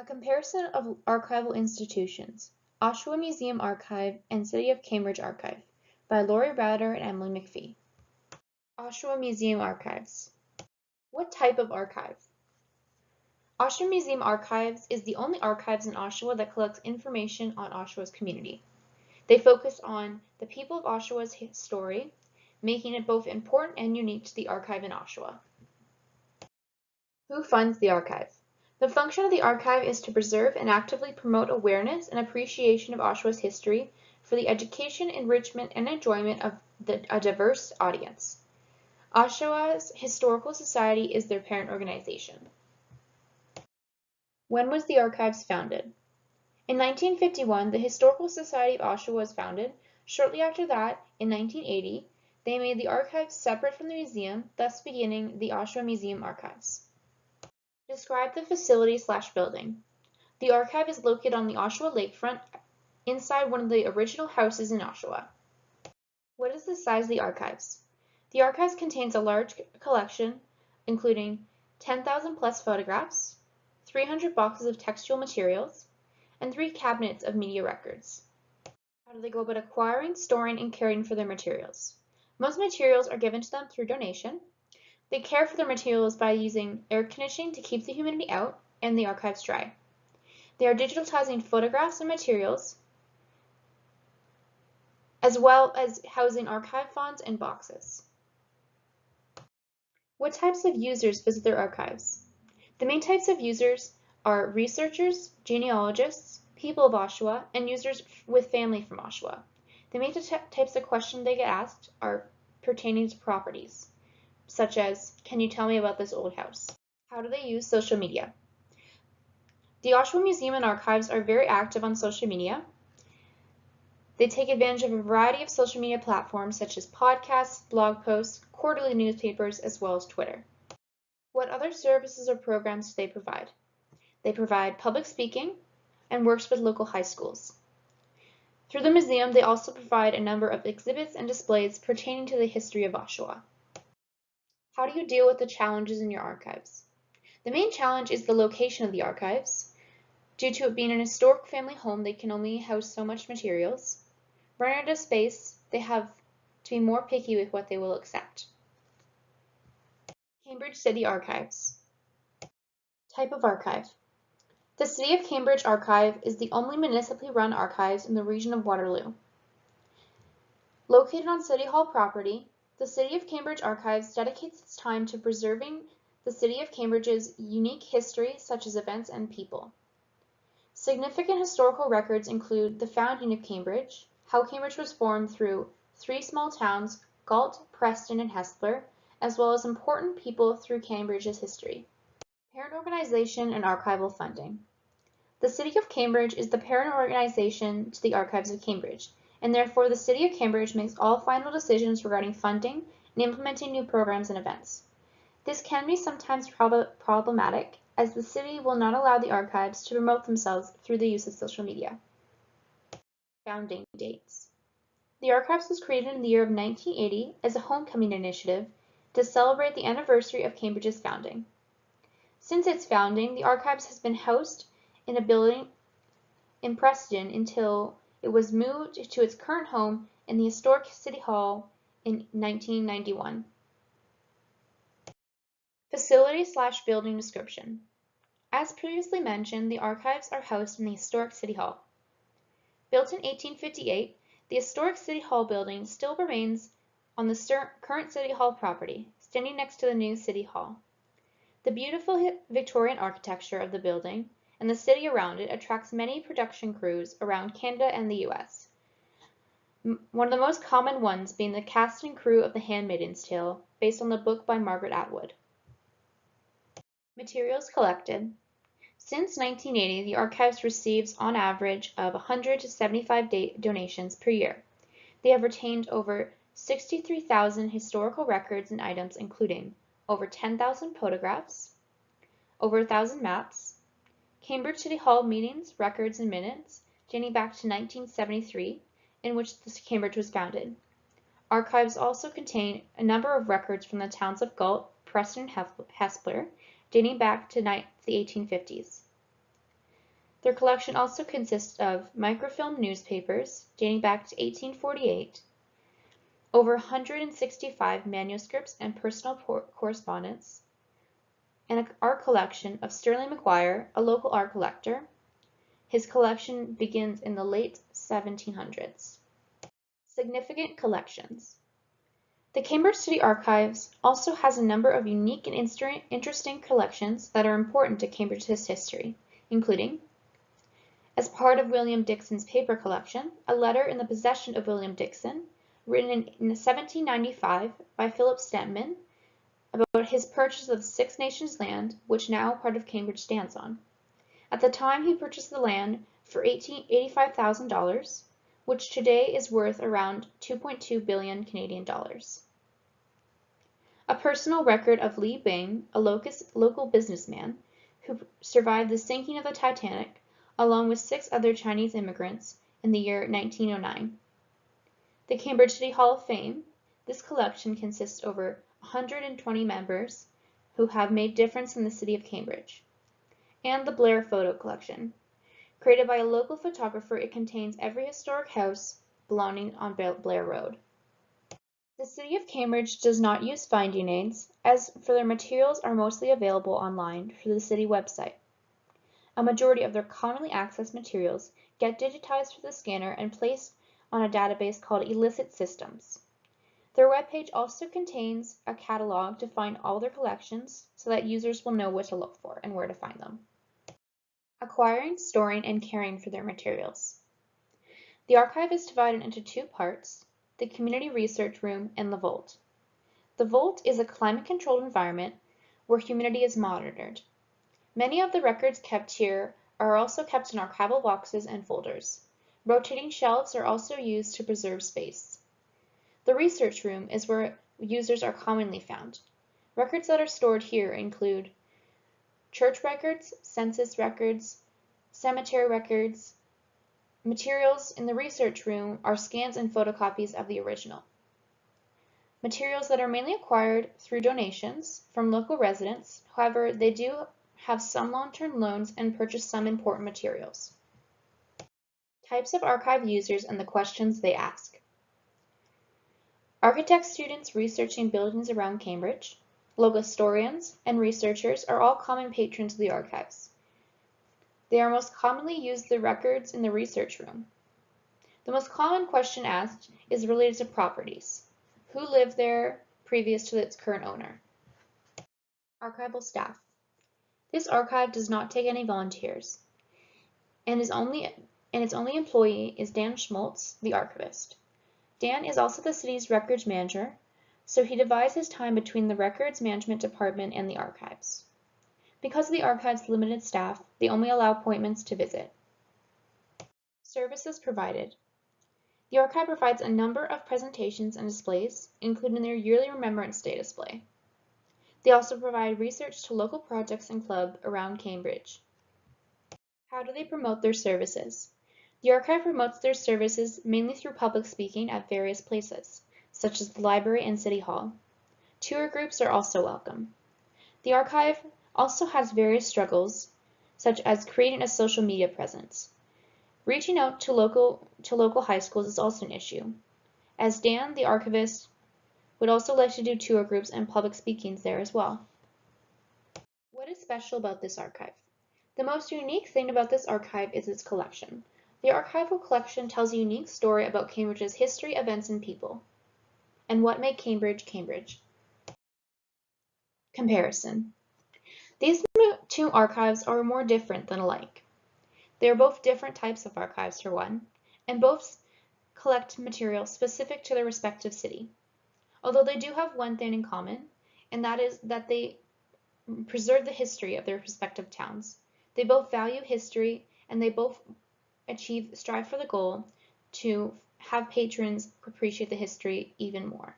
A comparison of archival institutions, Oshawa Museum Archive and City of Cambridge Archive, by Laurie and Emily McPhee. Oshawa Museum Archives. What type of archive? Oshawa Museum Archives is the only archives in Oshawa that collects information on Oshawa's community. They focus on the people of Oshawa's story, making it both important and unique to the archive in Oshawa. Who funds the archive? The function of the archive is to preserve and actively promote awareness and appreciation of Oshawa's history for the education, enrichment, and enjoyment of a diverse audience. Oshawa's Historical Society is their parent organization. When was the archives founded? In 1951, the Historical Society of Oshawa was founded. Shortly after that, in 1980, they made the archives separate from the museum, thus beginning the Oshawa Museum Archives. Describe the facility/building. The archive is located on the Oshawa lakefront inside one of the original houses in Oshawa. What is the size of the archives? The archives contains a large collection including 10,000 plus photographs, 300 boxes of textual materials, and 3 cabinets of media records. How do they go about acquiring, storing, and caring for their materials? Most materials are given to them through donation. They care for their materials by using air conditioning to keep the humidity out and the archives dry. They are digitizing photographs and materials, as well as housing archive fonts and boxes. What types of users visit their archives? The main types of users are researchers, genealogists, people of Oshawa, and users with family from Oshawa. The main types of questions they get asked are pertaining to properties, such as, can you tell me about this old house? How do they use social media? The Oshawa Museum and Archives are very active on social media. They take advantage of a variety of social media platforms such as podcasts, blog posts, quarterly newspapers, as well as Twitter. What other services or programs do they provide? They provide public speaking and works with local high schools. Through the museum, they also provide a number of exhibits and displays pertaining to the history of Oshawa. How do you deal with the challenges in your archives? The main challenge is the location of the archives. Due to it being an historic family home, they can only house so much materials. Running out of space, they have to be more picky with what they will accept. Cambridge City Archives. Type of archive. The City of Cambridge Archive is the only municipally run archives in the region of Waterloo. Located on City Hall property, the City of Cambridge Archives dedicates its time to preserving the City of Cambridge's unique history, such as events and people. Significant historical records include the founding of Cambridge, how Cambridge was formed through 3 small towns, Galt, Preston, and Hespeler, as well as important people through Cambridge's history. Parent organization and archival funding. The City of Cambridge is the parent organization to the Archives of Cambridge, and therefore the City of Cambridge makes all final decisions regarding funding and implementing new programs and events. This can be sometimes problematic, as the city will not allow the archives to promote themselves through the use of social media. Founding dates. The archives was created in the year of 1980 as a homecoming initiative to celebrate the anniversary of Cambridge's founding. Since its founding, the archives has been housed in a building in Preston until it was moved to its current home in the historic City Hall in 1991. Facility/building description. As previously mentioned, the archives are housed in the historic City Hall. Built in 1858, the historic City Hall building still remains on the current City Hall property, standing next to the new City Hall. The beautiful Victorian architecture of the building and the city around it attracts many production crews around Canada and the US. One of the most common ones being the cast and crew of The Handmaid's Tale, based on the book by Margaret Atwood. Materials collected. Since 1980, the archives receives on average of 100 to 75 donations per year. They have retained over 63,000 historical records and items, including over 10,000 photographs, over 1,000 maps, Cambridge City Hall meetings, records, and minutes dating back to 1973, in which Cambridge was founded. Archives also contain a number of records from the towns of Galt, Preston, and Hespeler, dating back to the 1850s. Their collection also consists of microfilm newspapers dating back to 1848, over 165 manuscripts and personal correspondence, and an art collection of Sterling Maguire, a local art collector. His collection begins in the late 1700s. Significant collections. The Cambridge City Archives also has a number of unique and interesting collections that are important to Cambridge's history, including, as part of William Dixon's paper collection, a letter in the possession of William Dixon, written in 1795 by Philip Stedman, about his purchase of Six Nations land, which now part of Cambridge stands on. At the time, he purchased the land for $85,000, which today is worth around 2.2 billion Canadian dollars. A personal record of Li Bing, a local businessman who survived the sinking of the Titanic, along with 6 other Chinese immigrants in the year 1909. The Cambridge City Hall of Fame. This collection consists of over 120 members who have made difference in the city of Cambridge. And the Blair Photo Collection. Created by a local photographer, it contains every historic house belonging on Blair Road. The City of Cambridge does not use finding aids, as for their materials are mostly available online through the city website. A majority of their commonly accessed materials get digitized through the scanner and placed on a database called Illicit Systems. Their webpage also contains a catalog to find all their collections so that users will know what to look for and where to find them. Acquiring, storing, and caring for their materials. The archive is divided into 2 parts, the Community Research Room and the Vault. The Vault is a climate-controlled environment where humidity is monitored. Many of the records kept here are also kept in archival boxes and folders. Rotating shelves are also used to preserve space. The research room is where users are commonly found. Records that are stored here include church records, census records, cemetery records. Materials in the research room are scans and photocopies of the original. Materials that are mainly acquired through donations from local residents, however, they do have some long-term loans and purchase some important materials. Types of archive users and the questions they ask. Architect students researching buildings around Cambridge, local historians, and researchers are all common patrons of the archives. They are most commonly used the records in the research room. The most common question asked is related to properties. Who lived there previous to its current owner? Archival staff. This archive does not take any volunteers, and its only employee is Dan Schmaltz, the archivist. Dan is also the city's records manager, so he divides his time between the records management department and the archives. Because of the archive's limited staff, they only allow appointments to visit. Services provided. The archive provides a number of presentations and displays, including their yearly Remembrance Day display. They also provide research to local projects and clubs around Cambridge. How do they promote their services? The archive promotes their services mainly through public speaking at various places, such as the library and City Hall. Tour groups are also welcome. The archive also has various struggles, such as creating a social media presence. Reaching out to local high schools is also an issue, as Dan, the archivist, would also like to do tour groups and public speakings there as well. What is special about this archive? The most unique thing about this archive is its collection. The archival collection tells a unique story about Cambridge's history, events, and people, and what made Cambridge, Cambridge. Comparison. These 2 archives are more different than alike. They are both different types of archives for one, and both collect material specific to their respective city. Although they do have one thing in common, and that is that they preserve the history of their respective towns. They both value history, and they both strive for the goal to have patrons appreciate the history even more.